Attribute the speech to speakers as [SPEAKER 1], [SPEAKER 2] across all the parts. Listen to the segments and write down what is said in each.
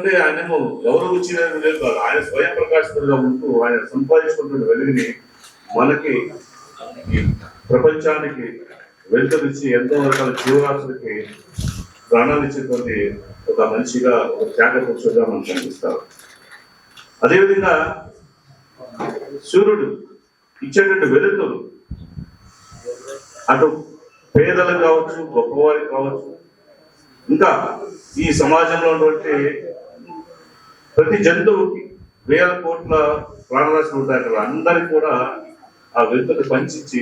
[SPEAKER 1] ఎందుకంటే ఆయన ఎవరు వచ్చిన లేదు కాదు, ఆయన స్వయం ప్రకాశితులుగా ఉంటూ ఆయన సంపాదించుకుంటున్న వెలుగుని మనకి ఈ ప్రపంచానికి వెలుగునిచ్చి ఎంతో రకాల జీవరాశులకి ప్రాణాలు ఇచ్చేటువంటి ఒక మనిషిగా, ఒక త్యాగ పురుషుడుగా మనకు కనిపిస్తారు. అదేవిధంగా సూర్యుడు ఇచ్చేటువంటి వెలుగులు అటు పేదలకు కావచ్చు, గొప్పవారికి కావచ్చు, ఇంకా ఈ సమాజంలో ఉన్నటువంటి ప్రతి జంతువుకి వేల కోట్ల ప్రాణరాశులు ఉంటాయి కదా, అందరికి కూడా ఆ వెలుగుని పంచి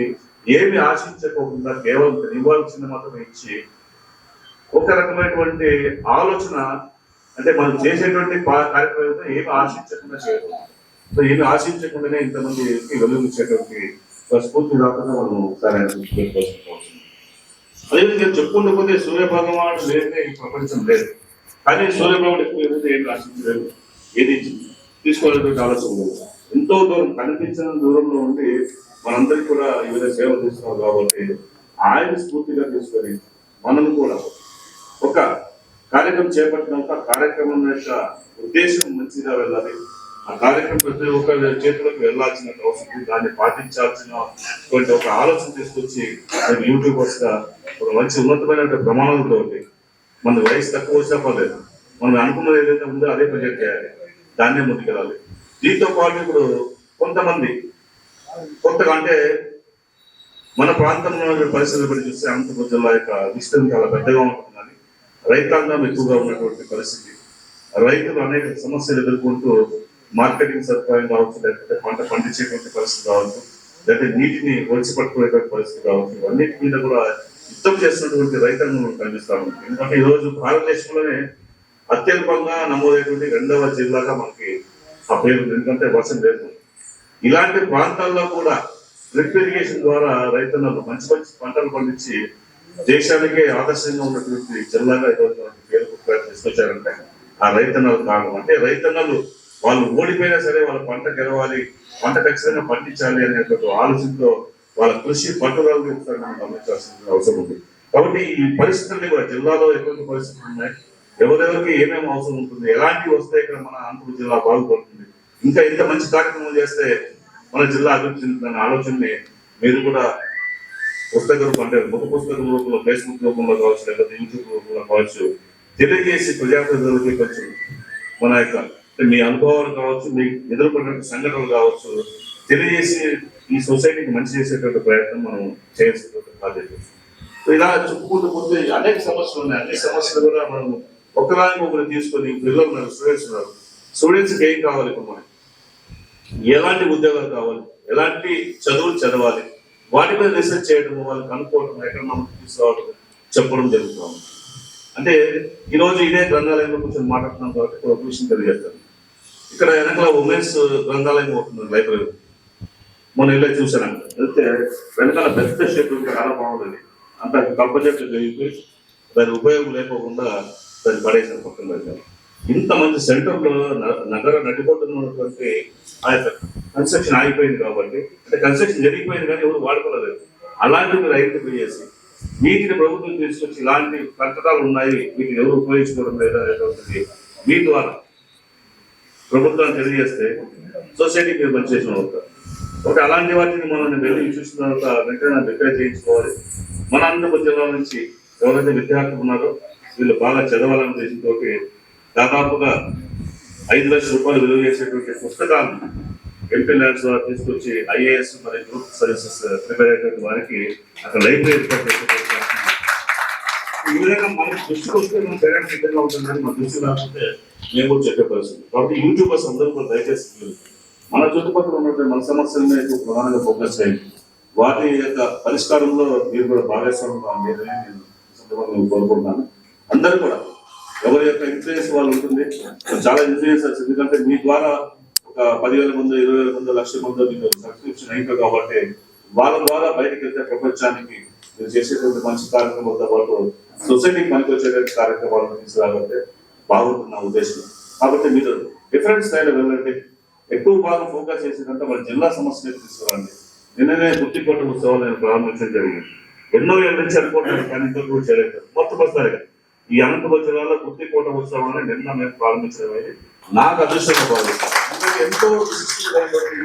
[SPEAKER 1] ఏమి ఆశించకోకుండా కేవలం ఇవ్వాల్సింది మాత్రమే ఇచ్చి ఒక రకమైనటువంటి ఆలోచన, అంటే మనం చేసేటువంటి కార్యక్రమం ఏమి ఆశించకుండా చేయడం. సో ఏమి ఆశించకుండానే ఇంతమందికి వెలుగునిచ్చేటువంటి స్ఫూర్తి కాకుండా మనం ఒకసారి అదేవిధంగా చెప్పుకుంటూ పోతే సూర్య భగవానుడు లేదే ఈ ప్రపంచం లేదు. కానీ సూర్యభగవానుడు ఎక్కువ ఏమి ఆశించలేదు, ఏది తీసుకోవాలనేటువంటి ఆలోచన లేదు. ఎంతో దూరం కనిపించిన దూరంలో ఉండి మనందరికీ కూడా ఈ విధంగా సేవ చేస్తున్నాం కాబట్టి ఆయన స్ఫూర్తిగా తీసుకొని మనం కూడా ఒక కార్యక్రమం చేపట్టినాక ఆ కార్యక్రమం యొక్క ఉద్దేశం మంచిగా వెళ్ళాలి, ఆ కార్యక్రమం ప్రతి ఒక్కరి చేతులకు వెళ్లాల్సిన అవసరం, దాన్ని పాటించాల్సిన ఒక ఆలోచన తీసుకొచ్చి యూట్యూబర్స్ గా ఒక మంచి ఉన్నతమైన ప్రమాణాలతో మన వయసు తక్కువ వచ్చినా పర్లేదు, మనం అనుకున్నది ఏదైతే ఉందో అదే ప్రొజెక్ట్ చేయాలి, దాన్నే ముందుకెళ్ళాలి. దీంతో పాటు ఇప్పుడు కొంతమంది కొత్తగా, అంటే మన ప్రాంతంలో పరిస్థితులు బట్టి చూస్తే అనంతపురం జిల్లా యొక్క విస్తరణ చాలా పెద్దగా ఉంటుంది, కానీ రైతాంగం ఎక్కువగా ఉన్నటువంటి పరిస్థితి, రైతులు అనేక సమస్యలు ఎదుర్కొంటూ మార్కెటింగ్ సదుపాయం కావచ్చు, లేకపోతే పంట పండించేటువంటి పరిస్థితి కావచ్చు, లేకపోతే నీటిని ఒడిచి పట్టుకునేటువంటి పరిస్థితి కావచ్చు, అన్నిటి మీద కూడా యుద్ధం చేస్తున్నటువంటి రైతాంగం కనిపిస్తా ఉంది. ఎందుకంటే ఈరోజు భారతదేశంలోనే అత్యల్పంగా నమోదైనటువంటి 2వ జిల్లాగా మనకి ఆ పేరు, ఎందుకంటే వర్షం లేదు. ఇలాంటి ప్రాంతాల్లో కూడా డ్రిప్ ఇరిగేషన్ ద్వారా రైతన్నలు మంచి మంచి పంటలు పండించి దేశానికే ఆదర్శంగా ఉన్నటువంటి జిల్లాగా ఈరోజు పేరు తీసుకొచ్చారంటే ఆ రైతన్నలు కారణం. అంటే రైతన్నలు వాళ్ళు ఓడిపోయినా సరే వాళ్ళ పంట గెలవాలి, పంట ఖచ్చితంగా పండించాలి అనేటువంటి ఆలోచనతో వాళ్ళ కృషి పట్టుదలను మనం గమనించాల్సిన అవసరం ఉంది. కాబట్టి ఈ పరిస్థితుల్ని కూడా జిల్లాలో ఎటువంటి పరిస్థితులు ఉన్నాయి, ఎవరెవరికి ఏమేమి అవసరం ఉంటుంది, ఎలాంటివి వస్తే ఇక్కడ మన అనంతపురం జిల్లా బాగుపడుతుంది, ఇంకా ఇంత మంచి కార్యక్రమం చేస్తే మన జిల్లా అభివృద్ధి చెందుతున్న ఆలోచనని మీరు కూడా పుస్తక రూపం, అంటే ముఖ పుస్తకం రూపంలో, ఫేస్బుక్ రూపంలో కావచ్చు, లేకపోతే యూట్యూబ్ రూపంలో కావచ్చు తెలియజేసి ప్రజాప్రతినిధులకి కొంచెం మన యొక్క మీ అనుభవాలు కావచ్చు, మీ ఎదుర్కొన్న సంఘటనలు కావచ్చు తెలియజేసి ఈ సొసైటీకి మంచి చేసేటువంటి ప్రయత్నం మనం చేయాల్సినటువంటి బాధ్యత. ఇలా చెప్పుకుంటూ పోతే అనేక సమస్యలు ఉన్నాయి. అన్ని సమస్యలు కూడా మనం ఒకదానికి ఒకరు తీసుకొని, పిల్లలు ఉన్నారు, స్టూడెంట్స్ ఉన్నారు, స్టూడెంట్స్కి ఏం కావాలి, ఇప్పుడు మనకి ఎలాంటి ఉద్యోగాలు కావాలి, ఎలాంటి చదువులు చదవాలి, వాటి మీద రీసెర్చ్ చేయడం, వాళ్ళకి అనుకోవడం, ఎక్కడ మనం తీసుకోవడం చెప్పడం జరుగుతుంది. అంటే ఈరోజు ఇదే గ్రంథాలయంలో కొంచెం మాట్లాడుతున్నాం కాబట్టి ఒక విషయం తెలియజేస్తాను. ఇక్కడ వెనకాల ఉమెన్స్ గ్రంథాలయం అవుతుంది, లైబ్రరీ. మొన్న ఇల్లు చూసాను, అయితే వెనకాల పెద్ద షేప్ చాలా బాగుంటుంది, అంత కంపల్సరీ జరిగిపోయి దాని ఉపయోగం లేకపోకుండా దాన్ని పడేసాను పక్కన పెట్టాను. ఇంత మంచి సెంటర్లో నగర నడిపోతున్నటువంటి ఆ యొక్క కన్స్ట్రక్షన్ ఆగిపోయింది కాబట్టి, అంటే కన్స్ట్రక్షన్ జరిగిపోయింది కానీ ఎవరు వాడుకోలేదు. అలాంటివి మీరు ఐడెంటిఫై చేసి వీటిని ప్రభుత్వం తీసుకొచ్చి ఇలాంటి కట్టడాలు ఉన్నాయి, వీటిని ఎవరు ఉపయోగించుకోవడం లేదా అనేటువంటిది మీ ద్వారా ప్రభుత్వాన్ని తెలియజేస్తే సొసైటీ మీరు పనిచేసిన అవుతారు. ఒకటి అలాంటి వాటిని మనం వెళ్ళి చూసిన తర్వాత వెంటనే రిపేర్ చేయించుకోవాలి. మన అనంతపురం జిల్లా నుంచి ఎవరైతే విద్యార్థులు ఉన్నారో వీళ్ళు బాగా చదవాలనే ఉద్దేశంతో దాదాపుగా 5 లక్షల రూపాయలు విలువ చేసేటువంటి పుస్తకాలను ఎంపీ ల్యాబ్స్ ద్వారా తీసుకొచ్చి IAS మరియు గ్రూప్ సర్వీసెస్ ప్రిపేర్ అయ్యేటువంటి వారికి అక్కడ లైబ్రరీ ఏర్పాటు చేసే. ఈ విధంగా మనకి దృష్టికి వస్తే మనం పేరెంట్స్ సిద్ధంగా ఉంటుందని మన దృష్టి రాకపోతే మేము కూడా చెప్పే పరిస్థితి. కాబట్టి యూట్యూబర్స్ అందరూ కూడా దయచేసి మన చుట్టుపక్కల ఉన్నటువంటి మన సమస్యల మీద ప్రధానంగా ఫోకస్ చేయండి. వాటి యొక్క పరిష్కారంలో మీరు కూడా భాగస్వామ్యం లేదని నేను సందర్భంగా కోరుకుంటున్నాను. అందరూ కూడా ఎవరి యొక్క ఇన్ఫ్లుయెన్స్ వాళ్ళు ఉంటుంది, చాలా ఇన్ఫ్లుయెన్సర్స్, ఎందుకంటే మీ ద్వారా ఒక 10,000 మంది, 20,000 మంది, 1,00,000 మంది మీకు సబ్స్క్రిప్షన్ అయింది కాబట్టి వాళ్ళ ద్వారా బయటకు వెళ్తే ప్రపంచానికి మీరు చేసేటువంటి మంచి కార్యక్రమాలతో పాటు సొసైటీకి పనికి వచ్చేటువంటి కార్యక్రమాలను తీసుకురాగలిగితే బాగుంటున్న ఉద్దేశం. కాబట్టి మీరు డిఫరెంట్ స్థాయిలో వెళ్ళండి, ఎక్కువ బాగా ఫోకస్ చేసేదంటే మన జిల్లా సమస్యలు తీసుకురండి. నిన్ననే గుర్తికోట ఉత్సవాలు నేను ప్రారంభించడం జరిగింది. ఎన్నో ఏళ్ళ నుంచి అనుకోవడానికి కానీ ఇంత కూడా చేయలేదు. మొత్తం వస్తారుగా ఈ అనంతపురం జిల్లాలో గుత్తికోట ఉత్సవాన్ని నిన్న మేము ప్రారంభించడం అనేది నాకు అదృష్టంగా భావిస్తాను. ఎందుకంటే ఎంతో విశిష్టమైనటువంటి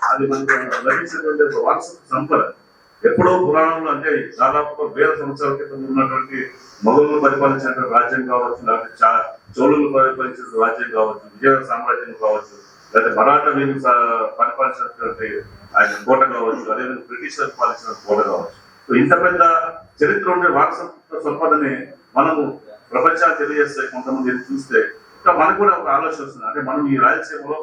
[SPEAKER 1] అది మనకు లభించినటువంటి ఒక వారసత్వ సంపద. ఎప్పుడో పురాణంలో అంటే దాదాపు 1000 సంవత్సరాల క్రితం ఉన్నటువంటి మొఘలులు పరిపాలించినటువంటి రాజ్యం కావచ్చు, లేకపోతే చోళులు పరిపాలించిన రాజ్యం కావచ్చు, విజయనగర సామ్రాజ్యం కావచ్చు, లేకపోతే మరాఠా వీరు పరిపాలించినటువంటి ఆయన కోట కావచ్చు, అదేవిధంగా బ్రిటిషర్లు పాలించిన కోట కావచ్చు. ఇంత పెద్ద చరిత్ర ఉండే వారసత్వ సంపదని మనము ప్రపంచాన్ని తెలియజేస్తే కొంతమంది చూస్తే ఇంకా మనకు కూడా ఒక ఆలోచన వస్తుంది. అంటే మనం ఈ రాయలసీమలో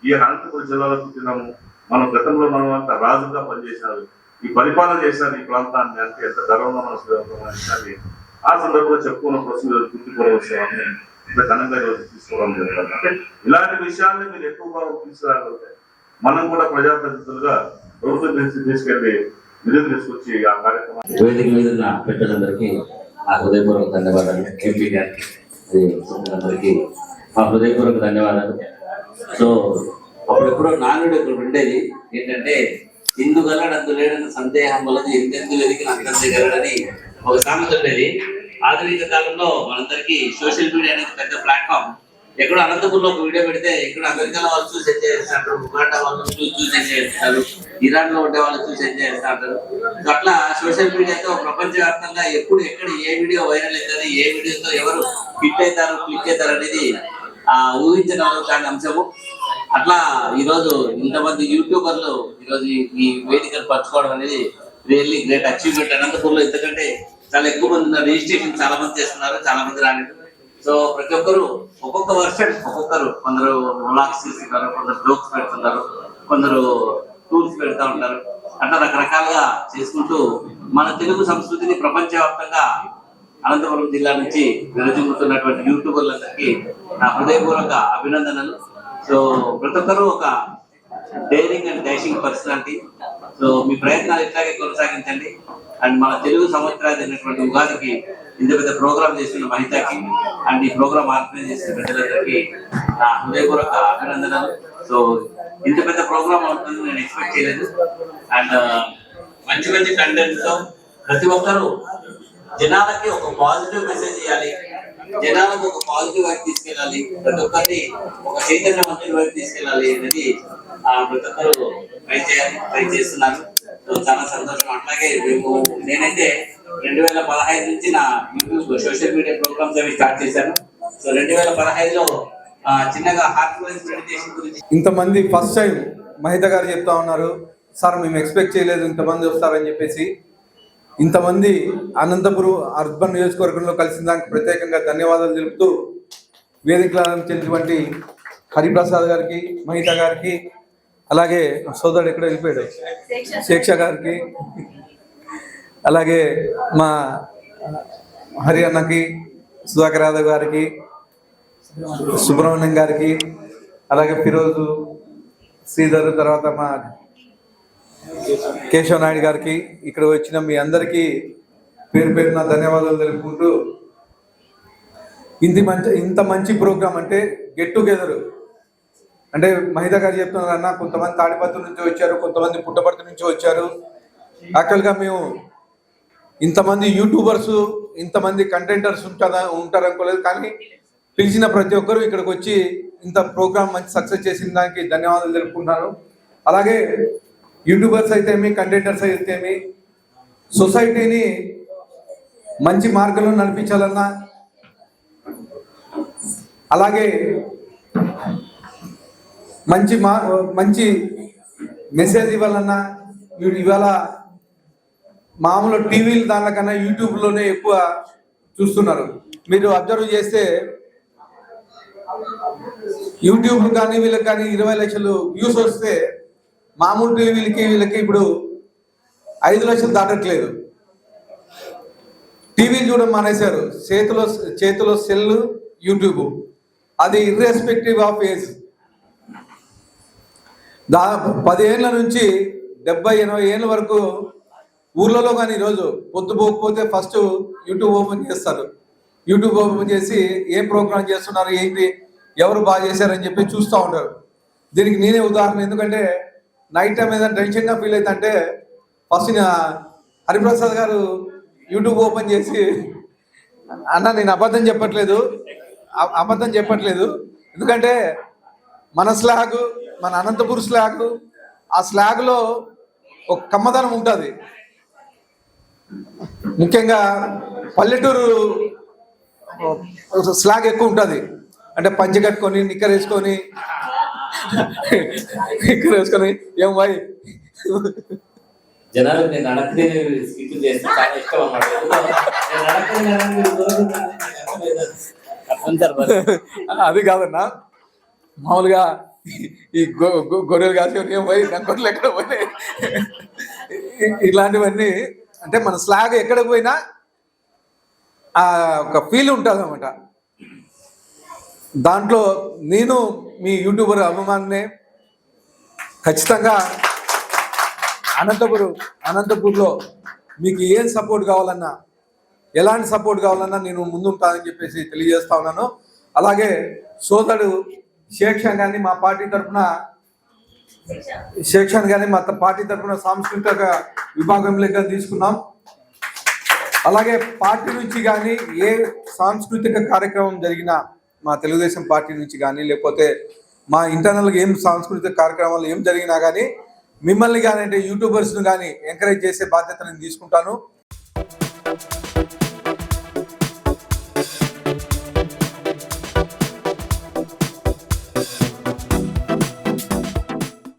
[SPEAKER 1] ఈ అనంతపురం జిల్లాలో పుట్టినాము, మనం గతంలో మనం అంత రాజుగా పనిచేసినారు, ఈ పరిపాలన చేశారు ఈ ప్రాంతాన్ని, అంటే ఎంత గర్వంగా మనసు ఆ సందర్భంగా చెప్పుకోవడం కోసం గుర్తుకోవడం వచ్చేవాడిని ఇంత ఘనంగా తీసుకోవడం జరుగుతుంది. అంటే ఇలాంటి విషయాన్ని మీరు ఎక్కువగా తీసుకురాగలిగితే మనం కూడా ప్రజాప్రతినిధులుగా ప్రభుత్వం తీసుకెళ్లి నిధులు తీసుకొచ్చి ఆ కార్యక్రమాన్ని
[SPEAKER 2] వేదిక మీద ఉన్న పెద్దలందరికీ నా హృదయపూర్వక ధన్యవాదాలు. ఎంపీ గారికి అందరికీ మా హృదయపూర్వక ధన్యవాదాలు. సో అప్పుడెప్పుడో నానుడు ఇక్కడ ఉండేది ఏంటంటే, ఇందు గలడు అందు లేడని సందేహం వలన ఎంతెందు వెతికి అంతంది గలడని ఒక సామెత ఉండేది. ఆధునిక కాలంలో మనందరికీ సోషల్ మీడియా అనేది పెద్ద ప్లాట్ఫామ్. ఎక్కడో అనంతపురంలో ఒక వీడియో పెడితే ఇక్కడ అమెరికాలో వాళ్ళు చూసి ఎంజాయ్ చేస్తారు, ఉగాండా వాళ్ళు చూసి ఎంజాయ్ చేస్తారు, ఇరాన్ లో ఉండే వాళ్ళు చూసి ఎంజాయ్ చేస్తారు. అట్లా సోషల్ మీడియాతో ప్రపంచవ్యాప్తంగా ఎప్పుడు ఎక్కడ ఏ వీడియో వైరల్ అవుతుంది, ఏ వీడియోతో ఎవరు హిట్ అవుతారు, క్లిక్ అవుతారు అనేది ఊహించడం కాని అంశము. అట్లా ఈరోజు ఇంతమంది యూట్యూబర్లు ఈరోజు ఈ వేదికను పంచుకోవడం అనేది రియల్లీ గ్రేట్ అచీవ్మెంట్. అనంతపురంలో ఎందుకంటే చాలా ఎక్కువ మంది రిజిస్ట్రేషన్ చాలా మంది చేస్తున్నారు, చాలా మంది రాలేదు. సో ప్రతి ఒక్కరు ఒక్కొక్క వర్షన్ ఒక్కొక్కరు, కొందరు వ్లాగ్స్ చేస్తున్నారు, కొందరు జోక్స్ పెడుతున్నారు, కొందరు టూర్స్ పెడతా ఉంటారు. అట్లా రకరకాలుగా చేసుకుంటూ మన తెలుగు సంస్కృతిని ప్రపంచవ్యాప్తంగా అనంతపురం జిల్లా నుంచి విరజిమ్ముతున్నటువంటి యూట్యూబర్లందరికీ నా హృదయపూర్వక అభినందనలు. సో ప్రతి ఒక్కరు ఒక daring and dashing personality. So మీ ప్రయత్నాలు ఇట్లాగే కొనసాగించండి. అండ్ మన తెలుగు సంవత్సరాలు అయినటువంటి ఉగాదికి ఇంత పెద్ద ప్రోగ్రామ్ చేసిన మహిళకి అండ్ ఈ ప్రోగ్రామ్ ఆర్గనైజ్ చేసిన ప్రజలందరికీ నా హృదయపూర్వక అభినందనలు. సో ఇంత పెద్ద ప్రోగ్రామ్ అవుతుంది నేను ఎక్స్పెక్ట్ చేయలేదు. అండ్ మంచి మంచి కంటెంట్ తో ప్రతి ఒక్కరూ జనాలకి ఒక పాజిటివ్ మెసేజ్ ఇవ్వాలి, జనాలకు ఒక పాజిటివ్ వైపు తీసుకెళ్ళాలి, ప్రతి ఒక్కరిని ఒక చైతన్యవంతుల వైపు తీసుకెళ్ళాలి అనేది ప్రతి ఒక్కరు ట్రై చేస్తున్నారు. చాలా సంతోషం. అట్లాగే నేనైతే 2015 నుంచి నా యూట్యూబ్ సోషల్ మీడియా ప్రోగ్రామ్స్ అవి స్టార్ట్ చేశాను. సో 2015లో చిన్నగా హార్ట్ మెడిటేషన్ గురించి
[SPEAKER 3] ఇంతమంది ఫస్ట్ టైం మహిత గారు చెప్తా ఉన్నారు, సార్ మేము ఎక్స్పెక్ట్ చేయలేదు ఇంతమంది వస్తారని చెప్పేసి. ఇంతమంది అనంతపురం అర్బన్ నియోజకవర్గంలో కలిసిన దానికి ప్రత్యేకంగా ధన్యవాదాలు తెలుపుతూ వేదికలను చెందినటువంటి హరిప్రసాద్ గారికి, మహిత గారికి, అలాగే సోదరుడు ఎక్కడ వెళ్ళిపోయాడు శేక్ష గారికి, అలాగే మా హరి అన్నకి, సుధాకర్ యాదవ్ గారికి, సుబ్రహ్మణ్యం గారికి, అలాగే ఫిరోజు, శ్రీధర్, తర్వాత మా కేశవ నాయుడు గారికి, ఇక్కడ వచ్చిన మీ అందరికీ పేరు పేరున ధన్యవాదాలు తెలుపుకుంటూ, ఇంత మంచి ప్రోగ్రాం అంటే గెట్ టుగెదర్ అంటే మహిత గారు చెప్తున్నారు అన్న, కొంతమంది తాడిపత్రి నుంచి వచ్చారు, కొంతమంది పుట్టపర్తి నుంచి వచ్చారు. యాక్చువల్గా మేము ఇంతమంది యూట్యూబర్స్, ఇంతమంది కంటెంటర్స్ ఉంటారు అనుకోలేదు, కానీ పిలిచిన ప్రతి ఒక్కరూ ఇక్కడికి వచ్చి ఇంత ప్రోగ్రామ్ మంచి సక్సెస్ చేసిన దానికి ధన్యవాదాలు తెలుపుకుంటున్నాను. అలాగే యూట్యూబర్స్ అయితేమి, కంటెంటర్స్ అయితేమి సొసైటీని మంచి మార్గంలో నడిపించాలన్నా, అలాగే మంచి మెసేజ్ ఇవ్వాలన్నా, ఇవాళ మామూలు టీవీలు దానికన్నా యూట్యూబ్లోనే ఎక్కువ చూస్తున్నారు. మీరు అబ్జర్వ్ చేస్తే యూట్యూబ్ కానీ వీళ్ళకి కానీ 20 లక్షలు వ్యూస్ వస్తే మామూలు టీవీలకి వీళ్ళకి ఇప్పుడు 5 లక్షలు దాటట్లేదు. టీవీలు చూడడం మానేశారు, చేతిలో సెల్, యూట్యూబ్. అది ఇర్రెస్పెక్టివ్ ఆఫ్ ఏజ్. 10 ఏళ్ళ నుంచి 70-80 ఏళ్ళ వరకు ఊర్లలో కానీ ఈరోజు పొద్దు పోకపోతే ఫస్ట్ యూట్యూబ్ ఓపెన్ చేస్తారు. యూట్యూబ్ ఓపెన్ చేసి ఏ ప్రోగ్రామ్ చేస్తున్నారు, ఏంటి, ఎవరు బాగా చేశారని చెప్పి చూస్తూ ఉంటారు. దీనికి నేనే ఉదాహరణ. ఎందుకంటే నైట్ టైం ఏదైనా టెన్షన్గా ఫీల్ అవుతుంటే ఫస్ట్ హరిప్రసాద్ గారు యూట్యూబ్ ఓపెన్ చేసి అన్న నేను అబద్ధం చెప్పట్లేదు, అబద్ధం చెప్పట్లేదు. ఎందుకంటే మన స్లాగ్, మన అనంతపూర్ స్లాగ్, ఆ స్లాగ్లో ఒక కమ్మదనం ఉంటుంది. ముఖ్యంగా పల్లెటూరు స్లాగ్ ఎక్కువ ఉంటుంది. అంటే పంచె కట్టుకొని నిక్కర్ వేసుకొని ఏం బాయ్
[SPEAKER 2] జనాలకు నేను అడగనే స్కిట్లు చేస్తే చాలా ఇష్టం అన్నమాట. నేను అడగనే
[SPEAKER 3] అది కాదన్నా, మామూలుగా ఈ గొర్రెలు కాసి ఏం పోయి గొర్రెలు ఎక్కడ పోయినాయి, ఇలాంటివన్నీ అంటే మన స్లాగ్ ఎక్కడ పోయినా ఆ ఒక ఫీల్ ఉంటుంది అన్నమాట. దాంట్లో నేను మీ యూట్యూబర్ అభిమానినే. ఖచ్చితంగా అనంతపూర్లో మీకు ఏం సపోర్ట్ కావాలన్నా, ఎలాంటి సపోర్ట్ కావాలన్నా నేను ముందుంటానని చెప్పేసి తెలియజేస్తా ఉన్నాను. అలాగే సోదరుడు శేఖర్ కానీ మా పార్టీ తరఫున సాంస్కృతిక విభాగంలోకి తీసుకున్నాం. అలాగే పార్టీ నుంచి కానీ ఏ సాంస్కృతిక కార్యక్రమం జరిగినా, మా తెలుగుదేశం పార్టీ నుంచి కానీ లేకపోతే మా ఇంటర్నల్గా ఏం సాంస్కృతిక కార్యక్రమాలు ఏం జరిగినా కానీ మిమ్మల్ని కానీ అంటే యూట్యూబర్స్ను కానీ ఎంకరేజ్ చేసే బాధ్యత నేను తీసుకుంటాను.